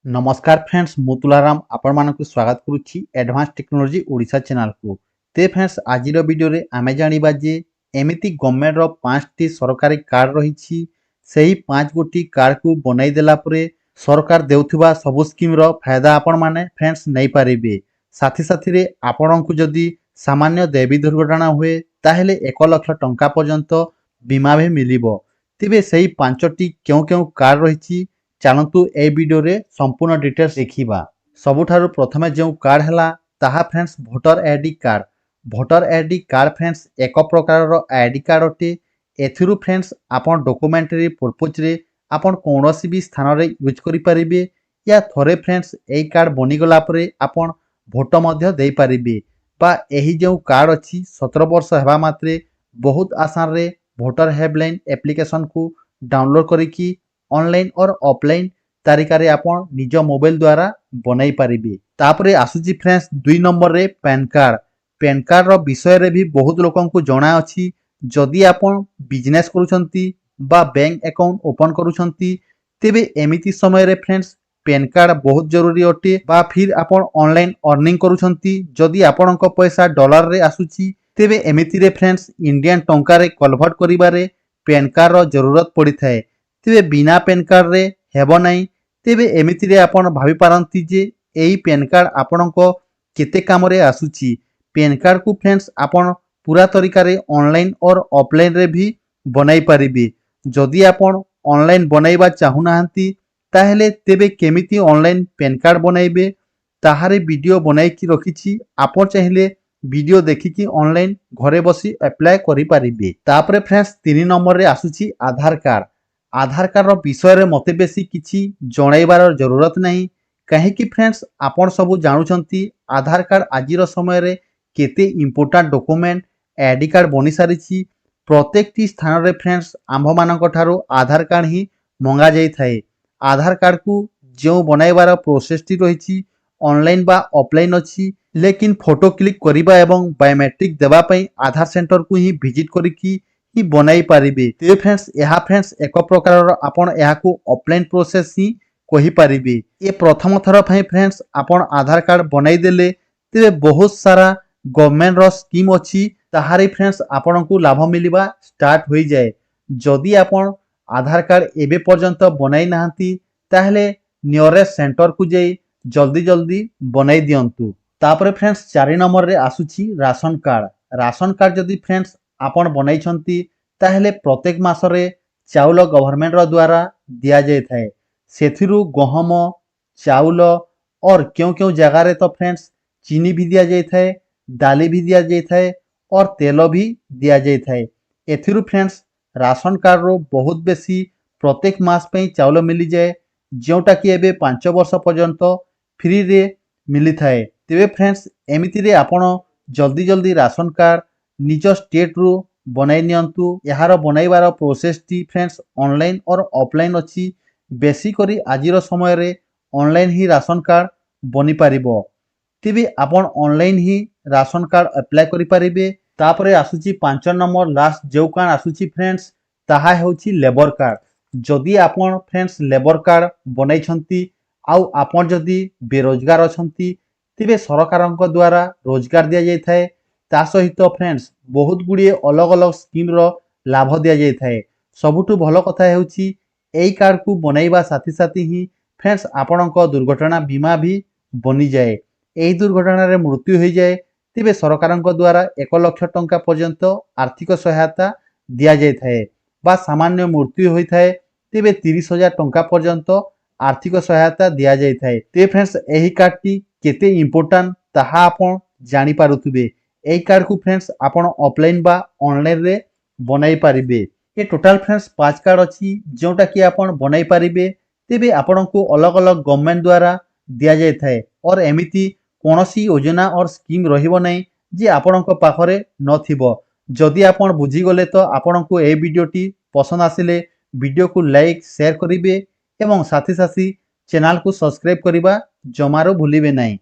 नमस्कार फ्रेंड्स मु तुलाराम आपण मानक स्वागत करुच्ची एडवांस टेक्नोलोजी ओडिशा चैनल को। ते फ्रेंड्स आज वीडियो रे आमे जानिबा जे एमिति गवर्नमेंट रो 5टी सरकारी कार्ड रही सही 5 गोटी कार्ड को बनाई देला परे सरकार देउथिबा सब स्कीम रो फायदा आपण माने फ्रेंड्स नहीं पारिबे। साथी साथी रे आपण को जदी सामान्य देवी दुर्घटना हुए ताहेले 1 लाख टंका पर्यंत बीमा भी मिलिबो। तिबे सही 5टी क्यों क्यों कार्ड रही चलतु ए वीडियो रे संपूर्ण डिटेल्स देखिबा। सबुठारु प्रथमे जो कार्ड हैला ताहा friends voter ID card. Voter ID card friends एक प्रकार रो आईडी कार्ड अटे। एथिरु फ्रेंड्स आपन डॉक्यूमेंटरी पर्पज रे आपन कोनोसी भी स्थान रे यूज करि परिबे या थोरे फ्रेंड्स ए कार्ड बनि गला परे आपन भोट मध्य देई परिबे बा एही जो कार्ड अछि 17 वर्ष हेबा मात्रे बहुत आसान रे भोटर हेल्पलाइन एप्लीकेशन को डाउनलोड करिकी ऑनलाइन और ऑफलाइन तरीका रे आपण निज मोबाइल द्वारा बनाई पारिबे। तापरे आसुची फ्रेंड्स 2 नंबर रे पैन कार्ड। पैन कार्ड रो विषय रे भी बहुत लोकन को जणा अछि। जदि आपण बिजनेस करूछंती बा बैंक अकाउंट ओपन करूछंती तेबे एमिति समय रे फ्रेंड्स पैन कार्ड बहुत जरूरी अटे। बा फिर आपण ऑनलाइन अर्निंग करूछंती जदि आपनक पैसा डॉलर रे आसुची तेबे एमिति रे फ्रेंड्स इंडियन टंका रे कन्वर्ट करिबारे पैन कार्ड रो जरूरत पड़ी थाए। तेबे बिना पैन कार्ड रे हेबो नाही। तेबे एमिति रे आपण भाबी पारंती जे एई पैन कार्ड आपणको केते काम रे आसुची। पैन कार्ड को फ्रेंड्स आपण पूरा तरीका रे ऑनलाइन और ऑफलाइन रे भी बनाई पारिबे। जदि आपण ऑनलाइन बनाइबा चाहू नाहंती ताहेले तेबे केमिति ऑनलाइन पैन कार्ड बनाइबे ताहारे वीडियो बनाई कि रखिछि। आपण चाहिले वीडियो देखिकी ऑनलाइन घरे बसी अप्लाई करि पारिबे। तापरे फ्रेंड्स 3 नंबर रे आसुची आधार कार्ड। आधार कार्ड रो विषय रे मते बेसी किछि जणाइबार जरूरत नहीं कहीं कि फ्रेंड्स आपण सब जानुछंती आधार कार्ड आजिर समय रे केते इंपोर्टेंट डॉक्यूमेंट आईडी कार्ड बनि सारिछि। प्रत्येक टी स्थान रे फ्रेंड्स आंभ मानक ठारो आधार कार्ड ही मंगा जाई थाए। आधार कार्ड को जो बनाइबार प्रोसेस टी रहिछि ऑनलाइन बा ऑफलाइन अछि, लेकिन फोटो क्लिक करिबा एवं बायोमेट्रिक देबा पई आधार सेंटर को ही विजिट करिकी ही बनाई पारिबे। ते फ्रेंड्स यहाँ फ्रेंड्स एक प्रकार आपण यहाँ को ऑफलाइन प्रोसेस ही कहि पारिबे। ये प्रथम थर पई फ्रेंड्स आपण आधार कार्ड बनाई देले तेबे बहुत सारा गवर्नमेंट रो स्कीम अछि ताहारी फ्रेंड्स आपण को लाभ मिलिबा स्टार्ट होई जाए। जदि आपण आधार कार्ड एबे पर्यंत बनाई नाहंती ताहले नियरेस्ट सेंटर को जाई जल्दी जल्दी बनाई दियंतु। तापरे फ्रेंड्स 4 नंबर रे आसुची राशन कार्ड। राशन कार्ड जदि फ्रेंड्स आपण बनाई छंती ताहले प्रत्येक मासरे चाउल गवर्नमेंट रो द्वारा दिया जाय थाए। सेथिरु गहम चाउल और क्यों क्यों जगह रे तो फ्रेंड्स चीनी भी दिया जाय थाए, दाली भी दिया जाय थाए और तेल भी दिया जाय थाए। एथिरु फ्रेंड्स राशन कार्ड रो बहुत बेसी प्रत्येक मास पे चाउल मिली जाए जोटा कि एबे 5 वर्ष पर्यंत फ्री रे मिली थाए। तेबे फ्रेंड्स एमिति रे आपण जल्दी जल्दी राशन कार्ड निज स्टेट रू बनाई नियंतु। यार बनाइबार प्रोसेस टी फ्रेंड्स ऑनलाइन और ऑफलाइन अछि। बेसी करी आजिर समय रे ऑनलाइन ही राशन कार्ड बनि पारिबो। तेबे आपण ऑनलाइन ही राशन कार्ड अप्लाई करि पारिबे। तापरे आसुची 5 नंबर लास्ट जो कार्ड आसुची फ्रेंड्स ताहा हेउची लेबर कार्ड। जदि आपण फ्रेंड्स लेबर कार्ड बनाई छंती आउ आपण जदि बेरोजगार अछंती तेबे सरकारक द्वारा रोजगार दिया जाय थाए। ता सहित फ्रेंड्स बहुत गुड़िए अलग अलग स्कीम रो लाभ दिया जाय थाए। सबुठु भलो कथा हेउची एई कार्ड को बनाइबा साथी साथी ही फ्रेंड्स आपणक दुर्घटना बीमा भी बनी जाए। एही दुर्घटना रे मृत्यु हो जाए तेबे सरकारक द्वारा 1 लाख टंका पर्यंत आर्थिक सहायता दिया जाय थाए बा सामान्य मृत्यु होई थाए तेबे 30,000 टंका पर्यंत आर्थिक सहायता दिया जाय थाए। ते फ्रेंड्स एही कार्ड टी केते इंपोर्टेंट ताहा आपण जानि पारुथुबे। एई कार्ड को फ्रेंड्स आपण ऑफलाइन बा ऑनलाइन रे बनाई पारिबे। ये टोटल फ्रेंड्स 5 कार्ड अछि जोटा कि आपण बनाई पारिबे। तेबे आपण को अलग अलग गवर्नमेंट द्वारा दिया जाय थाए और एमिति कोनोसी योजना और स्कीम रहिबो नै जे आपण को पाखरे नथिबो। जदि आपण बुझी गले तो आपण को ए वीडियो टी पसंद आसिले वीडियो को लाइक शेयर करिवे एवं साथी साथी चैनल को सब्सक्राइब करिबा जमारो भूलिबे नै।